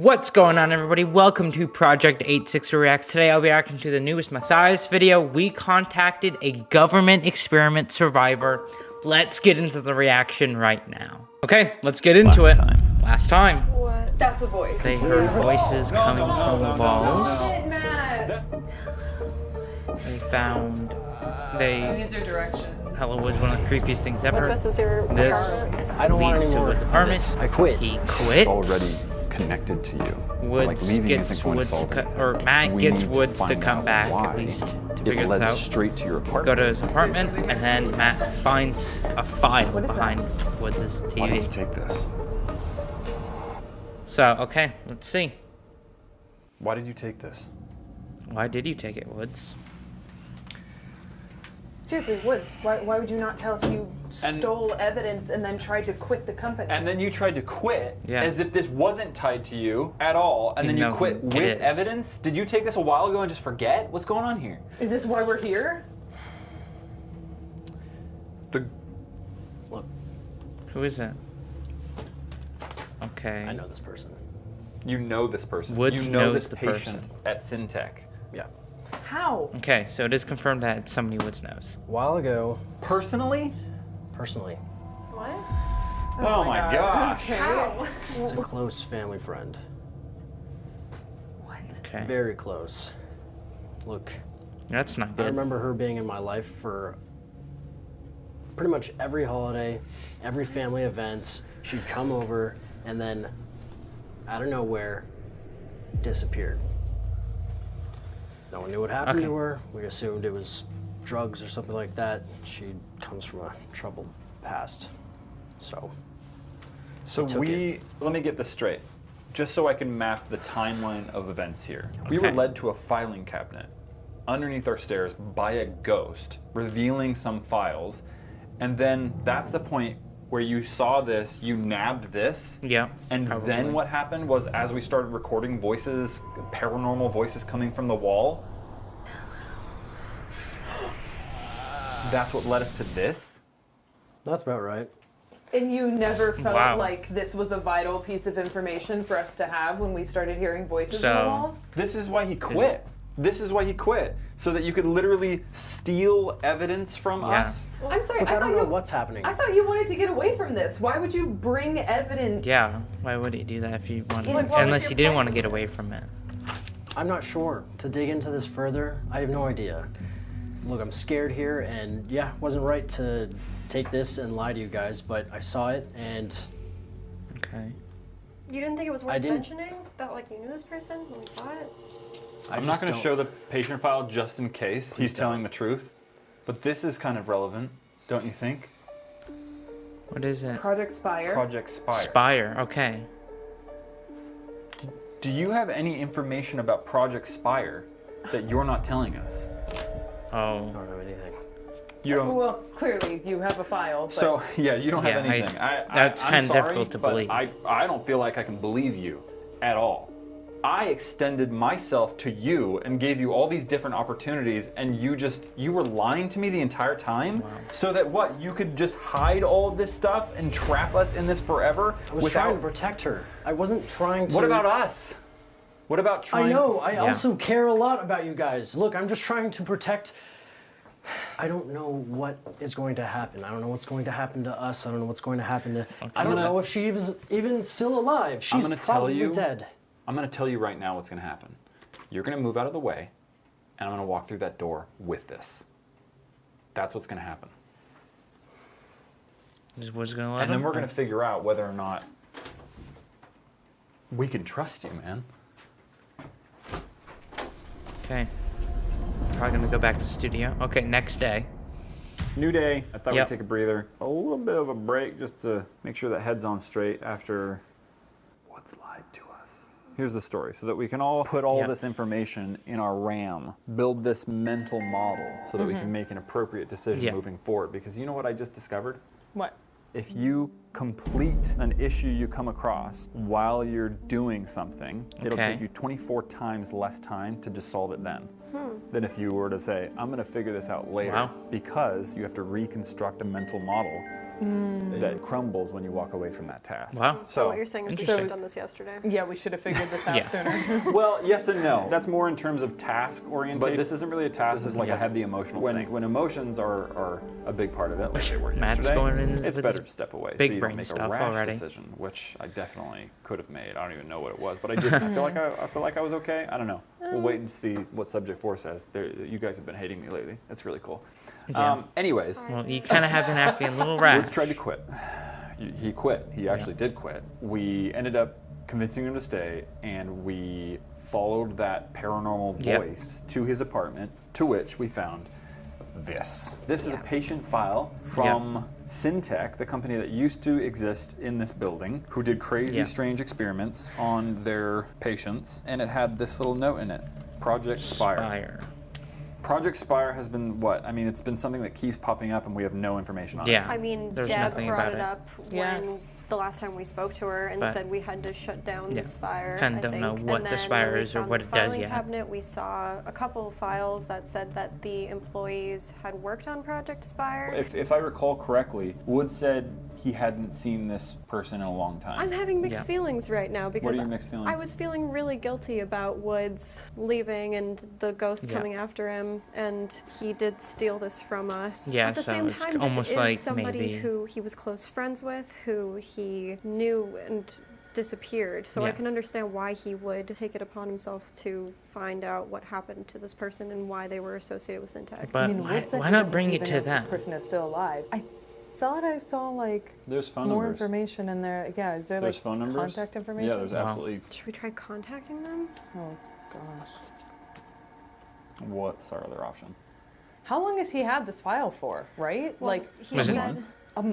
What's going on, everybody? Welcome to Project 86 Reacts. Today I'll be reacting to the newest Matthias video. We contacted a government experiment survivor. Let's get into the reaction right now. Okay, let's get into it. Last time. What? That's a voice. They heard voices coming from the walls. They found... These are directions. Hello was one of the creepiest things ever. This is your apartment. I don't want leads any to more Wood's of apartment. this. I quit. He quit. Already connected to you. Woods gets Woods or Matt gets Woods to come back at least to figure this out. Straight to your apartment. Go to his apartment, and then Matt finds a file behind Woods' TV. Why did you take this? So, okay, let's see. Why did you take this? Why did you take it, Woods? Seriously, Woods, why would you not tell us you stole evidence and then tried to quit the company? And then you tried to quit Yeah. as if this wasn't tied to you at all, and then you quit with evidence? Did you take this a while ago and just forget? What's going on here? Is this why we're here? Look, Who is it? Okay. I know this person. You know this person. Woods you know knows this the patient person. at Syntech. Yeah. How? Okay, so it is confirmed that somebody Woods knows. A while ago, Personally? personally, What? Oh my gosh. Okay. How? it's a close family friend. What? Okay. Very close. Look, That's not I good. remember her being in my life for pretty much every holiday, every family event. She'd come over and then, out of nowhere, disappeared. No one knew what happened to her. We assumed it was drugs or something like that. She comes from a troubled past. So let me get this straight, just so I can map the timeline of events here. We were Okay. led to a filing cabinet underneath our stairs by a ghost, revealing some files, and then that's the point where you saw this, you nabbed this, Yeah. and probably. then what happened was as we started recording voices, paranormal voices coming from the wall, that's what led us to this? that's about right. And you never felt Wow. like this was a vital piece of information for us to have when we started hearing voices in the So- walls? This is why he quit. This is why he quit. So that you could literally steal evidence from Yeah. us. I'm sorry, Look, I don't know what's happening. I thought you wanted to get away from this. Why would you bring evidence? Yeah, why would he do that if he wanted Like, to? what was Unless your he didn't plan want to with get away this? from it. I'm not sure. To dig into this further, I have no idea. Look, I'm scared here, and yeah, it wasn't right to take this and lie to you guys, but I saw it, and Okay. You didn't think it was I worth didn't- mentioning that, like, you knew this person when you saw it? I'm not going to show the patient file just in case he's telling the truth. But this is kind of relevant, don't you think? What is it? Project Spire. Project Spire. Spire, okay. Do you have any information about Project Spire that you're not telling us? Oh. I don't know anything. You don't. Well, clearly you have a file. But So yeah, you don't have Yeah, anything. that's I'm kinda sorry, difficult to but believe. I don't feel like I can believe you at all. I extended myself to you and gave you all these different opportunities, and you were lying to me the entire time, so that what, you could just hide all of this stuff and trap us in this forever I was trying to protect her. I wasn't trying to. What about us? What about trying? I know. I also care a lot about you guys. Look, I'm just trying to protect. I don't know what is going to happen. I don't know what's going to happen to us. I don't know what's going to happen to. I don't know if she is even still alive. She's gonna probably tell you- dead. I'm going to tell you right now what's going to happen. You're going to move out of the way, and I'm going to walk through that door with this. That's what's going to happen. Is Woods gonna let And then him? we're going to figure out whether or not we can trust you, man. Okay. Probably gonna go back to the studio. Okay, next day. New day. I thought Yep. we'd take a breather. A little bit of a break just to make sure that head's on straight after what's lied to us. Here's the story, so that we can all put all Yep. this information in our RAM, build this mental model so that we can make an appropriate decision Yeah. moving forward. Because you know what I just discovered? what? If you complete an issue you come across while you're doing something, it'll Okay. take you 24 times less time to just solve it then than if you were to say, I'm going to figure this out later. Wow. Because you have to reconstruct a mental model that crumbles when you walk away from that task. Wow. So what you're saying is we should Interesting. have done this yesterday. Yeah, we should have figured this out Yeah. sooner. Well, yes and no. That's more in terms of task orientation. But this isn't really a task. This is like Yeah. a heavy emotional thing. When emotions are a big part of it, like they were Matt's yesterday, going in it's with better his to step away big so you brain don't make a stuff rash already. decision, which I definitely could have made. I don't even know what it was, but I didn't. I feel like I was okay. I don't know. We'll wait and see what Subject 4 says. You guys have been hating me lately. That's really cool. Yeah. Anyways, Well, you kind of have been acting a little Woods rash. tried to quit. He quit. He actually did quit. We ended up convincing him to stay, and we followed that paranormal Yep. voice to his apartment, to which we found this. This is a patient file from Syntech, the company that used to exist in this building, who did crazy, Yeah. strange experiments on their patients, and it had this little note in it, Project Spire. Spire. Project Spire has been what? I mean, it's been something that keeps popping up, and we have no information on it. Yeah. I mean, There's Deb nothing brought about it up Yeah. when the last time we spoke to her and But- said we had to shut down Yeah. the Spire. Kinda I don't think. know And what the then Spire when we is or found what the it does filing yet. cabinet, we saw a couple of files that said that the employees had worked on Project Spire. If I recall correctly, Wood said he hadn't seen this person in a long time. I'm having mixed Yeah. feelings right now because your mixed feelings? I was feeling really guilty about Woods leaving and the ghost Yeah. coming after him, and he did steal this from us. Yeah, At the so same it's time, almost this like is somebody maybe- who he was close friends with, who he knew and disappeared. So I Yeah. can understand why he would take it upon himself to find out what happened to this person and why they were associated with Syntech. But why, why not bring it to This them? person is still alive. I thought I saw like There's phone more numbers. information in there. Yeah, is there There's like phone numbers. contact information? Yeah, there's Wow. absolutely. Should we try contacting them? Oh gosh. What's our other option? How long has he had this file for? Right? Well, like he Was it- said,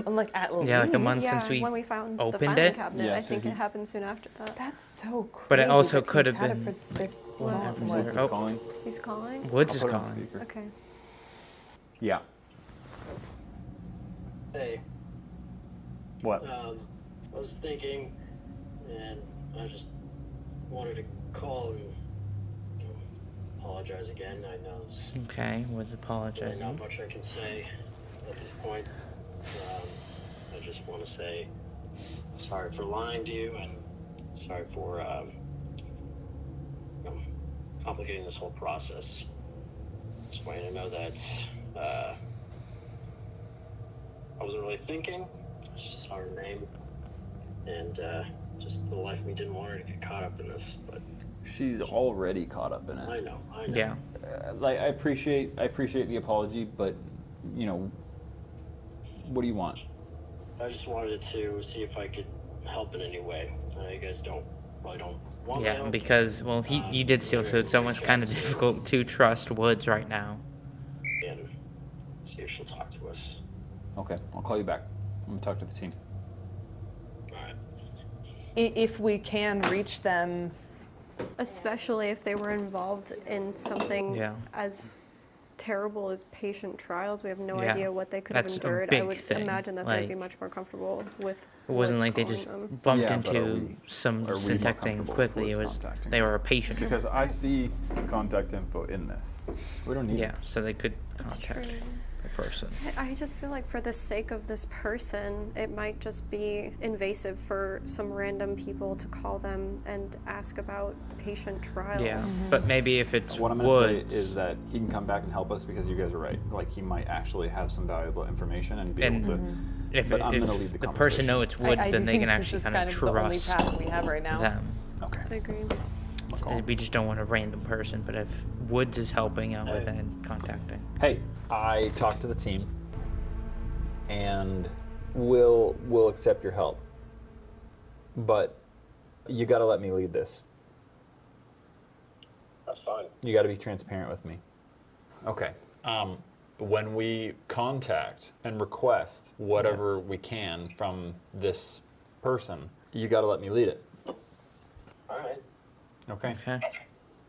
like at least. Yeah, like a month yeah, since we when we found opened the filing it? cabinet. Yeah, I so think he- it happened soon after that. That's so crazy. But it also that could he's have had it been- for this What? long. Whatever. Woods Oh. is calling. He's calling? Woods I'll is put it on calling. speaker. Okay. Yeah. Hey, What? I was thinking, and I just wanted to call and apologize again. I know there's Okay, Woods really apologizing. not much I can say at this point. I just want to say sorry for lying to you and sorry for complicating this whole process. Just want you to know that I wasn't really thinking. I just saw her name, and just for the life of me didn't want her to get caught up in this. But She's already caught up in I it. know. Yeah. Like I appreciate the apology, but you know, what do you want? I just wanted to see if I could help in any way. You guys probably don't want my Yeah, help. because, well, you did steal, so it's almost kind of difficult to trust Woods right now. And see if she'll talk to us. Okay, I'll call you back. I'm gonna talk to the team. All right. If we can reach them, Especially if they were involved in something Yeah. as terrible as patient trials. We have no Yeah, idea what they could that's have a endured. I big would thing, imagine that they'd be like- much more comfortable with. It wasn't Woods like they calling just them. bumped Yeah, but are into we- some are we more Syntech thing comfortable quickly. with It Woods was contacting they were a patient. Because I see contact info in this. We don't need Yeah, it. so they could It's contact true. the person. I just feel like for the sake of this person, it might just be invasive for some random people to call them and ask about patient trials. Yeah, but maybe if it's What I'm going to Woods, say is that he can come back and help us because you guys are right. Like he might actually have some valuable information and be And able to. if, but I'm if gonna leave the person conversation. knows it's Woods, I do then they think can this actually is kind of the only trust path we have right now. them. Okay. I agree. I'll call him. We just don't want a random person, but if Woods is helping out with it and contacting. Hey, I talked to the team, and we'll accept your help. But you got to let me lead this. That's fine. You got to be transparent with me. Okay. When we contact and request whatever we can from this person, you got to let me lead it. All right. Okay. Okay.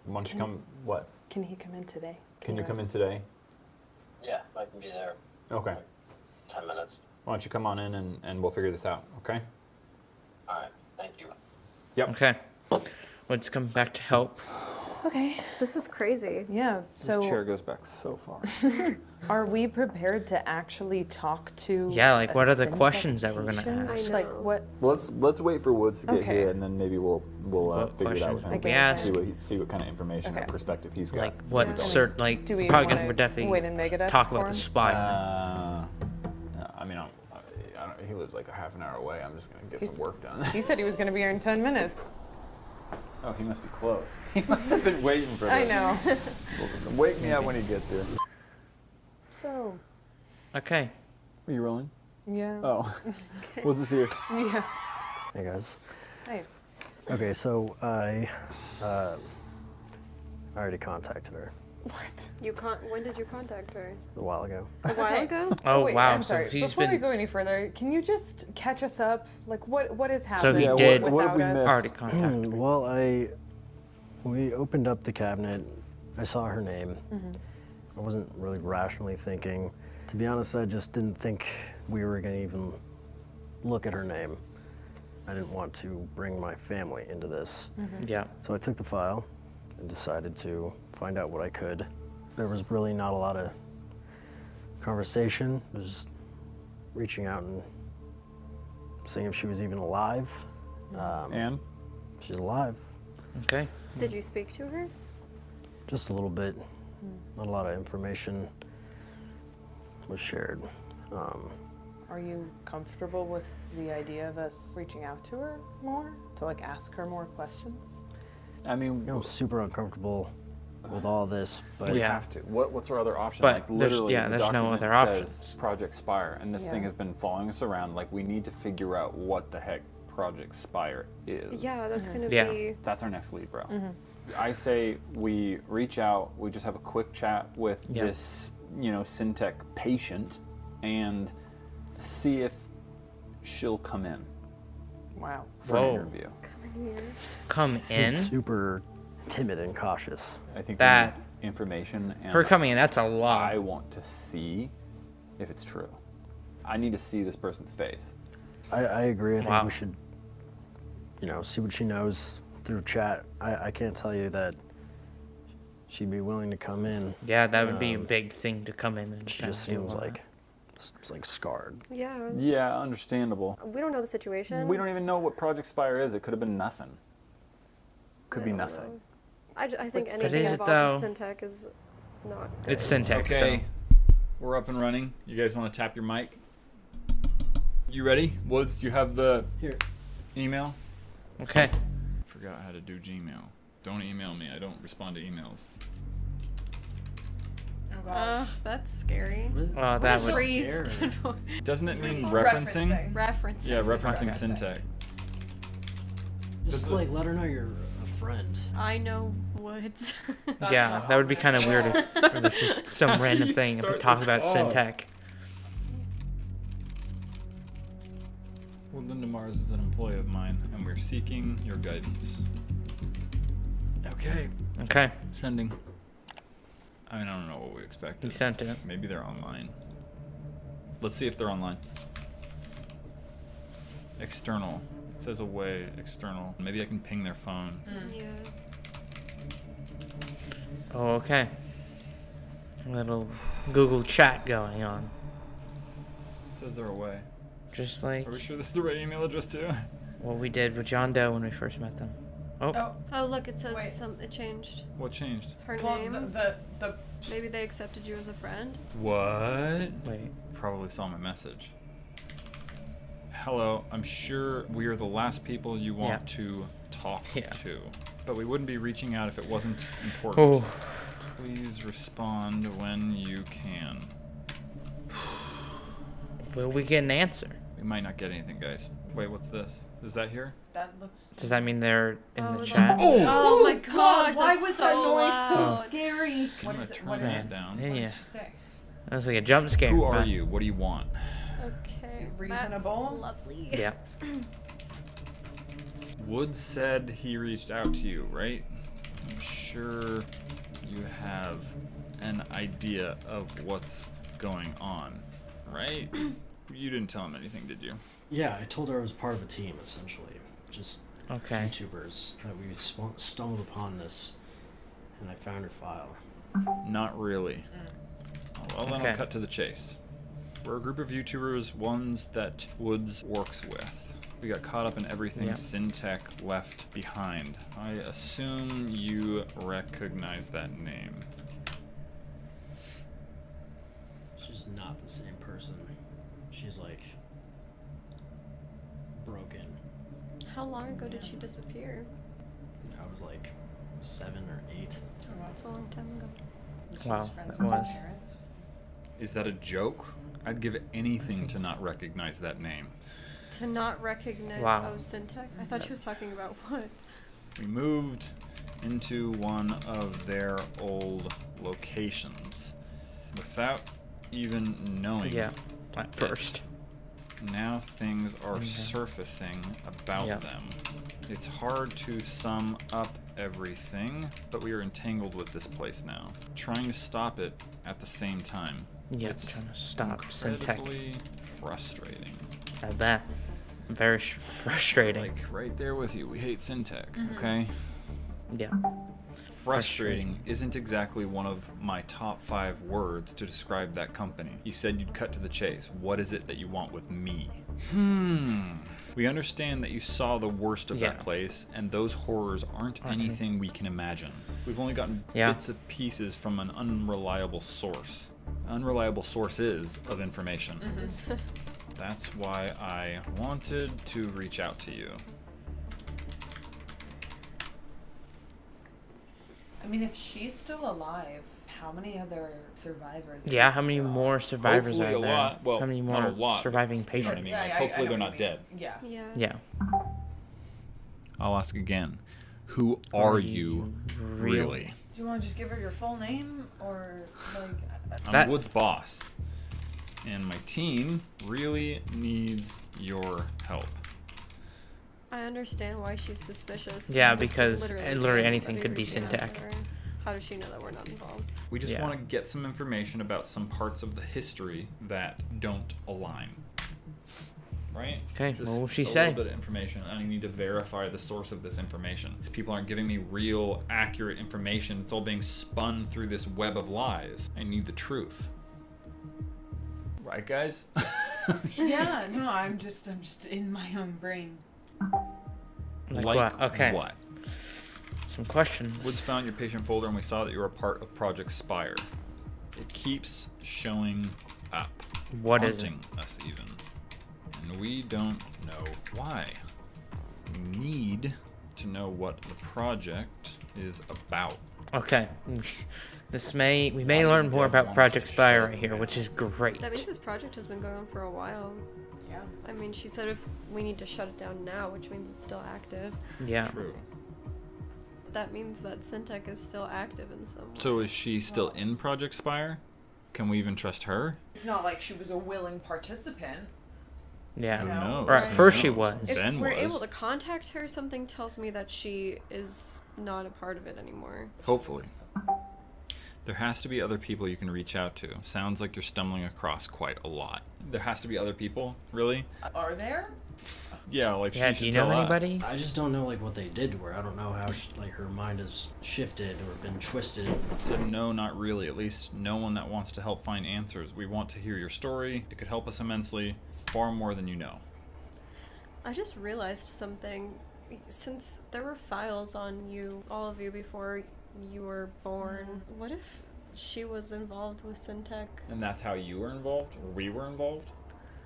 Why don't you come? What? Can he come in today? Can you come in today? Yeah, I can be there. Okay. 10 minutes. Why don't you come on in and we'll figure this out? Okay. All right. Thank you. Yep. Okay. Woods come back to help. Okay. This is crazy. Yeah. So, This chair goes back so far. are we prepared to actually talk to? Yeah, like, a what are the Syntec questions that we're gonna patient? ask? I Like know. what? Let's wait for Woods to get Okay. here, and then maybe we'll What figure it out with questions him. will we Okay. ask? See what kind of information or Okay. perspective he's got. Like, what Yeah. cert? Like, Do we probably wanna we're definitely wait in Megadesk talk for about the him? spy. I mean, I don't, he lives like a half an hour away. I'm just gonna get He's- some work done. He said he was going to be here in 10 minutes. Oh, he must be close. He must have been waiting for I this. know. Wake me up when he gets here. So, Okay. Are you rolling? yeah. Oh, Woods is here. Yeah. Hey guys. Hey. Okay, so I already contacted her What? When did you contact her? a while ago. A while ago? Oh, wait, wow. I'm So sorry. he's Before we been go any further, can you just catch us up? Like, what is So happening? he Yeah, did what have we without us? missed? already contact. Well, we opened up the cabinet. I saw her name. I wasn't really rationally thinking. To be honest, I just didn't think we were going to even look at her name. I didn't want to bring my family into this. Yeah. So I took the file and decided to find out what I could. There was really not a lot of conversation. It was just reaching out and seeing if she was even alive. And She's alive. Okay. Did you speak to her? Just a little bit. Not a lot of information was shared. Are you comfortable with the idea of us reaching out to her more? To, like, ask her more questions? I mean, I'm super uncomfortable with all this, but we Yeah. have to. What's our other option? But like there's- literally, yeah, the there's no document other says options. Project Spire, and this thing Yeah. has been following us around. Like, we need to figure out what the heck Project Spire is. Yeah, that's gonna Yeah. be. That's our next lead, bro. I say we reach out. We just have a quick chat with Yeah. this, Syntec patient, and see if she'll come in Wow. for an Whoa. interview. Come seems in. super timid and cautious. I think That- we need information, and Her coming in. That's a lot. I want to see if it's true. I need to see this person's face. I agree. I think Wow. we should, see what she knows through chat. I can't tell you that she'd be willing to come in. Yeah, that would be a big thing to come in and She kinda just do seems all like it's like scarred. Yeah. Yeah, understandable. We don't know the situation. We don't even know what Project Spire is. It could have been nothing. Could be I don't nothing. know. I think But anything is it, involved though? with Syntec is not that. good. It's Syntec. Okay, we're up and running. You guys want to tap your mic? You ready? Woods, do you have the Here. email? So. Okay. Forgot how to do Gmail. Don't email me. I don't respond to emails. Oh, gosh. That's scary. Well, that would. Freeze stand for? Doesn't it mean Referencing. referencing? Referencing. Yeah, referencing Referencing. Syntec. Just like let her know you're a friend. I know Woods. Yeah, that would be kind of weird if it was just some random thing if we Start talk this about off. Syntec. Well, Linda Mars is an employee of mine, and we're seeking your guidance. Okay, Okay. sending. I mean, I don't know what we expected. You sent it. Maybe they're online. Let's see if they're online. External. It says away, external. Maybe I can ping their phone. Yeah. Oh, okay. Little Google chat going on. It says they're away. Just like Are we sure this is the right email address too? what we did with John Doe when we first met them. Oh, Oh, look, it says Wait. it changed. What changed? Her Well, name. the Maybe they accepted you as a friend. What? wait. Probably saw my message. Hello, I'm sure we are the last people you want to talk Yeah. to. But we wouldn't be reaching out if it wasn't important. Oh, Please respond when you can. will we get an answer? We might not get anything, guys. Wait, what's this? Is that here? that looks. Does that mean they're in Oh, the that- chat? Oh my gosh, Why that's was so that noise loud. so scary? Can What I is it? turn What that did, down? Yeah. what did she say? That was like a jump scare. Who are but- you? What do you want? Okay. Reasonable? That's lovely. Yeah. Woods said he reached out to you, right? I'm sure you have an idea of what's going on, right? You didn't tell him anything, did you? Yeah, I told her I was part of a team, essentially. Just Okay. YouTubers that we stumbled upon this and I found her file. Not really. Well, then Okay. I'll cut to the chase. We're a group of YouTubers, ones that Woods works with. We got caught up in everything Yeah. Syntech left behind. I assume you recognize that name. She's not the same person. She's like broken. How long ago did she disappear? I was like 7 or 8. That's a long time ago. She Wow, was friends that with her was. parents. Is that a joke? I'd give anything to not recognize that name. To not recognize Wow. Syntech? I thought she was talking about what? We moved into one of their old locations without even knowing. Yeah, at first. Now things are surfacing about Yeah. them. It's hard to sum up everything, but we are entangled with this place now. Trying to stop it at the same time. Yeah, It's trying to stop Syntech. incredibly frustrating. I bet. Very frustrating. Like right there with you. We hate Syntech, Mm-hmm. okay? Yeah. Frustrating isn't exactly one of my top 5 words to describe that company. You said you'd cut to the chase. What is it that you want with me? We understand that you saw the worst of that Yeah. place, and those horrors aren't anything we can imagine. We've only gotten Yeah. bits of pieces from an unreliable source. Unreliable sources of information. That's why I wanted to reach out to you. I mean, if she's still alive, how many other survivors? Yeah, how many more survivors Hopefully are a there? lot. Well, how many not more a lot, surviving you know what I patients? mean? Like, hopefully they're not dead. Yeah. Yeah. Yeah. I'll ask again. Who are you really? Do you want to just give her your full name, or like? I'm That- Wood's boss, and my team really needs your help. I understand why she's suspicious. Yeah, This could because literally be anything anybody could be reaching out Syntech. to her. How does she know that we're not involved? We just Yeah. want to get some information about some parts of the history that don't align. Right? Okay, Just what will she a say? little bit of information. I need to verify the source of this information. People aren't giving me real, accurate information. It's all being spun through this web of lies. I need the truth. Right, guys? Yeah. No, I'm just in my own brain. Like what? Okay. What? Some questions. Woods found your patient folder and we saw that you were a part of Project Spire. It keeps showing up. What is it? haunting us even. And we don't know why. We need to know what the project is about. Okay. We may learn more about Project Spire right here, which is great. That means this project has been going on for a while. Yeah. I mean, she said if we need to shut it down now, which means it's still active. Yeah. True. That means that Syntech is still active in some way. So is she still in Project Spire? Can we even trust her? It's not like she was a willing participant. Yeah. Who No. knows? Or at Who first she knows? was. If Ben we're was. able to contact her, something tells me that she is not a part of it anymore. Hopefully. There has to be other people you can reach out to. Sounds like you're stumbling across quite a lot. There has to be other people? Really? Are there? Yeah, like Yeah, she do you should know tell us. anybody? I just don't know like what they did to her. I don't know how like her mind has shifted or been twisted. Said no, not really. At least no one that wants to help find answers. We want to hear your story. It could help us immensely, far more than you know. I just realized something. Since there were files on you, all of you, before you were born, what if she was involved with Syntech? And that's how you were involved, or we were involved.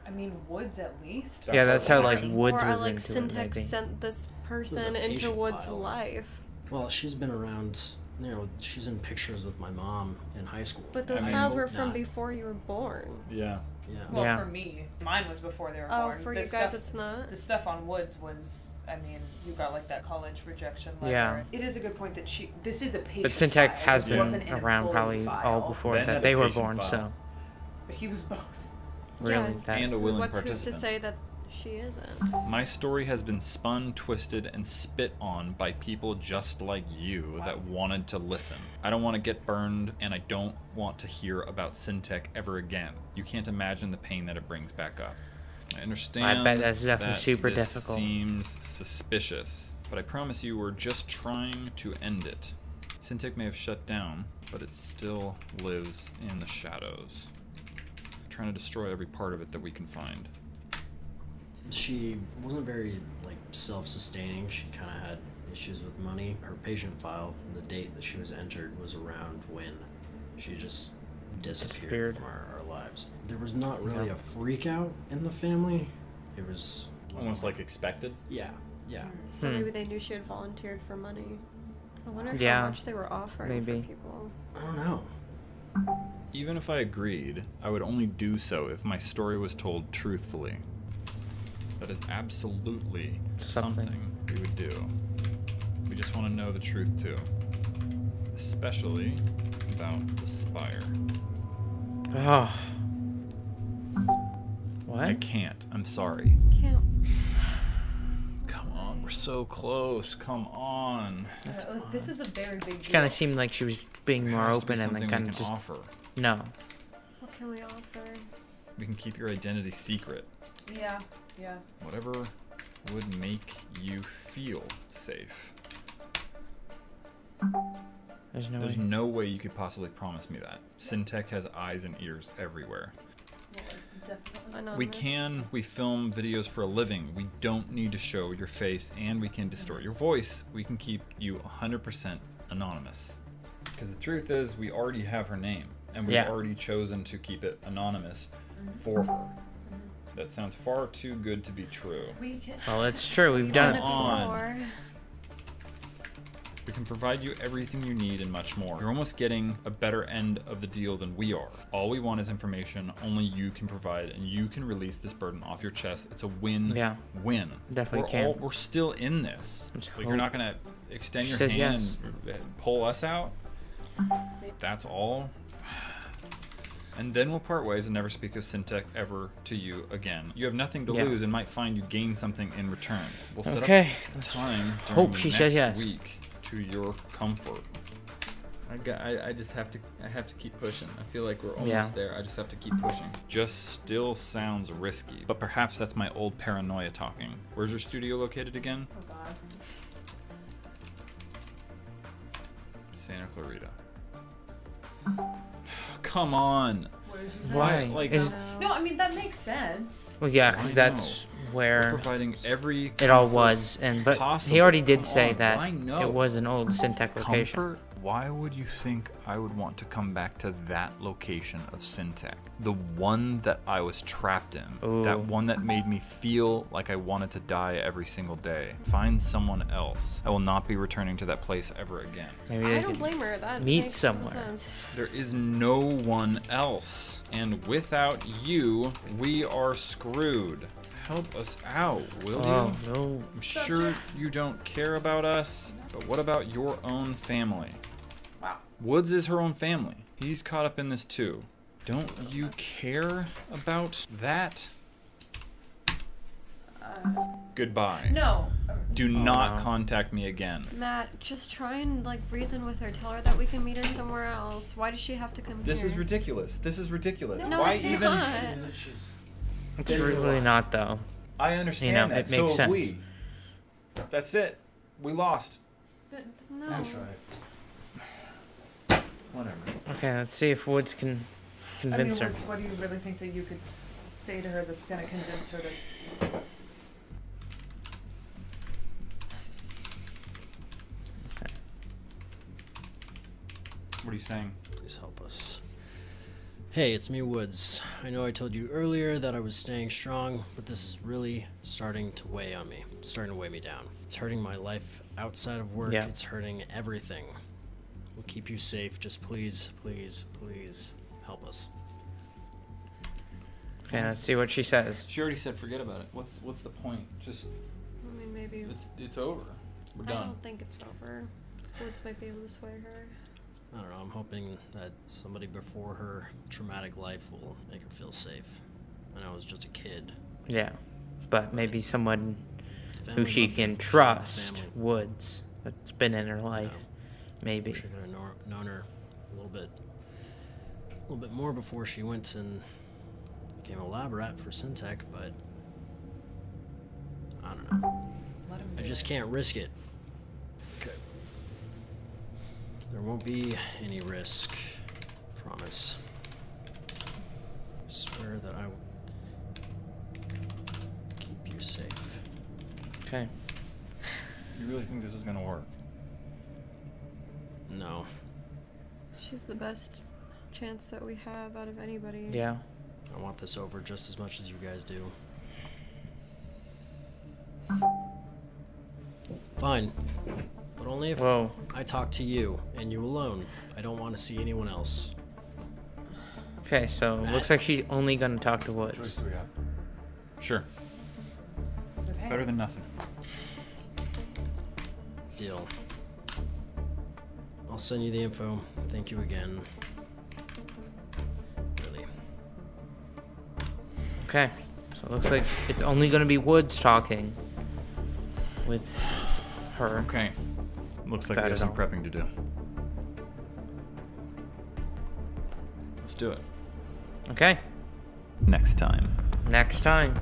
I mean, Woods at least. Yeah, that's how like Or- Woods or was like into Syntech it, maybe. sent this person a into patient Woods' file. life. Well, she's been around. You know, she's in pictures with my mom in high school. But those I mean, files hope were from not. before you were born. Yeah. Yeah. Well, Yeah. for me, mine was before they were Oh, born. for The you guys, stuff- it's not. The stuff on Woods was, I mean, you got like that college rejection letter. Yeah. It is a good point that this is a patient. But Syntech file. has This been wasn't an around employee probably all file. before Ben had that a they were patient born, file. so But he was both. really Yeah. that. And a willing Who's participant. to say that she isn't? My story has been spun, twisted, and spit on by people just like you that wanted to listen. I don't want to get burned, and I don't want to hear about Syntech ever again. You can't imagine the pain that it brings back up. I understand. I bet that's definitely that super this difficult. Seems suspicious, but I promise you, we're just trying to end it. Syntic may have shut down, but it still lives in the shadows, trying to destroy every part of it that we can find. She wasn't very like self-sustaining. She kind of had issues with money. Her patient file, the date that she was entered was around when she just disappeared from our lives. There was not really a freak out in the family. It was Almost like expected. yeah. So maybe they knew she had volunteered for money. I wonder Yeah, how much they were offering maybe. for people. I don't know. Even if I agreed, I would only do so if my story was told truthfully. That is absolutely something we would do. We just want to know the truth too. Especially about the spire. Oh. I What? can't. I'm sorry. Can't. Come on, we're so close. Come on. Like, this is a very big deal. Kind of seemed like she was being There more has to be open and something then we kind can of just offer. no. What can we offer? We can keep your identity secret. Yeah, yeah. Whatever would make you feel safe. There's no There's way. no way you could possibly promise me that. Syntech has eyes and ears everywhere. Definitely. We film videos for a living. We don't need to show your face, and we can distort your voice. We can keep you 100% anonymous. Because the truth is, we already have her name, and we've Yeah. already chosen to keep it anonymous for her. That sounds far too good to be true. We can. Well, it's true. We've done it. on. We can provide you everything you need and much more. You're almost getting a better end of the deal than we are. All we want is information only you can provide, and you can release this burden off your chest. It's a win-win. Yeah. Definitely We're still in this. Let's Like, you're hope. not gonna extend She your says hand yes. and pull us out. That's all. And then we'll part ways and never speak of Syntech ever to you again. You have nothing to Yeah. lose and might find you gain something in return. We'll set Okay. up a time Hope during she next says yes. week to your comfort. I just have to keep pushing. I feel like we're almost there. I just have to keep pushing. Just still sounds risky, but perhaps that's my old paranoia talking. Where's your studio located again? Oh God. Santa Clarita. Come on. Where did you Why? Like, Is, No, I mean that makes sense. well, yeah, I because know. that's We're where providing every it all comfort was. And but possible. he already did Come say on, that I know. it was an old Syntech location. Comfort? Why would you think I would want to come back to that location of Syntech? The one that I was trapped in. Ooh. That one that made me feel like I wanted to die every single day. Find someone else. I will not be returning to that place ever again. Maybe I they don't could blame her. That meet makes total somewhere. sense. There is no one else. And without you, we are screwed. Help us out, will Oh you? no. I'm sure you don't care about us, but what about your own family? Wow. Woods is her own family. He's caught up in this too. Don't you care about that? Goodbye. No. Do not no. contact me again. Matt, just try and like reason with her. Tell her that we can meet her somewhere else. Why does she have to come This here? is ridiculous. This is ridiculous. No, Why it's even? not. It's really not though. I understand You know, that. it so makes have sense. we. That's it. We lost. No. Whatever. Okay, let's see if Woods can I mean, convince her. what do you really think that you could say to her that's gonna convince her to? What are you saying? Please help us. Hey, it's me, Woods. I know I told you earlier that I was staying strong, but this is really starting to weigh on me. It's starting to weigh me down. It's hurting my life outside of work. Yeah. It's hurting everything. We'll keep you safe. Just please, please, please help us. Okay, let's see what she says. She already said forget about it. What's the point? Just I mean, maybe. it's over. We're I done. don't think it's over. Woods might be able to sway her. I don't know. I'm hoping that somebody before her traumatic life will make her feel safe. I know I was just a kid. Yeah, but maybe someone who Family's she not can there. She's trust. family. Woods. That's been in her life. No. Maybe. Wish I could have known her a little bit more before she went and became a lab rat for Syntech, but I don't know. Let him I do just it. can't risk it. Okay. There There won't be any risk. Promise. I swear that I will keep you safe. Okay. You really think this is gonna work? No. She's the best chance that we have out of anybody. Yeah. I want this over just as much as you guys do. Fine. But only if Whoa. I talk to you and you alone. I don't want to see anyone else. Okay, so looks like she's only gonna talk to What choice Woods. do we have? Sure. Okay. Better than nothing. Deal. I'll send you the info. Thank you again. Really. Okay, so it looks like it's only gonna be Woods talking with her. Okay. Looks like Bad we have at some all. prepping to do. Let's do it. Okay, Next time. next time.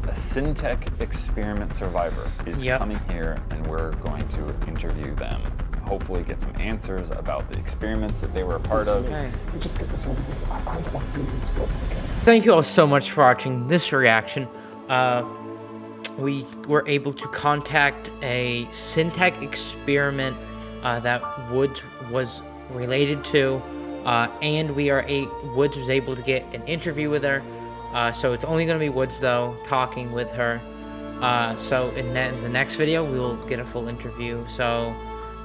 A Syntech experiment survivor is Yep. coming here and we're going to interview them. Hopefully get some answers about the experiments that they were a part of. Okay. Just get this over with. I want to leave this building again. Thank you all so much for watching this reaction. We were able to contact a Syntech experiment that Woods was related to, and Woods was able to get an interview with her. So it's only going to be Woods though talking with her. So in the next video we will get a full interview. So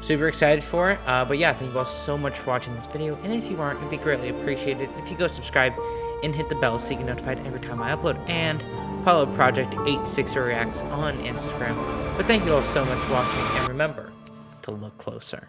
super excited for it. But yeah, thank you all so much for watching this video. And if you aren't, it'd be greatly appreciated if you go subscribe and hit the bell so you get notified every time I upload. And follow Project 86 Reacts on Instagram. But thank you all so much for watching, and remember to look closer.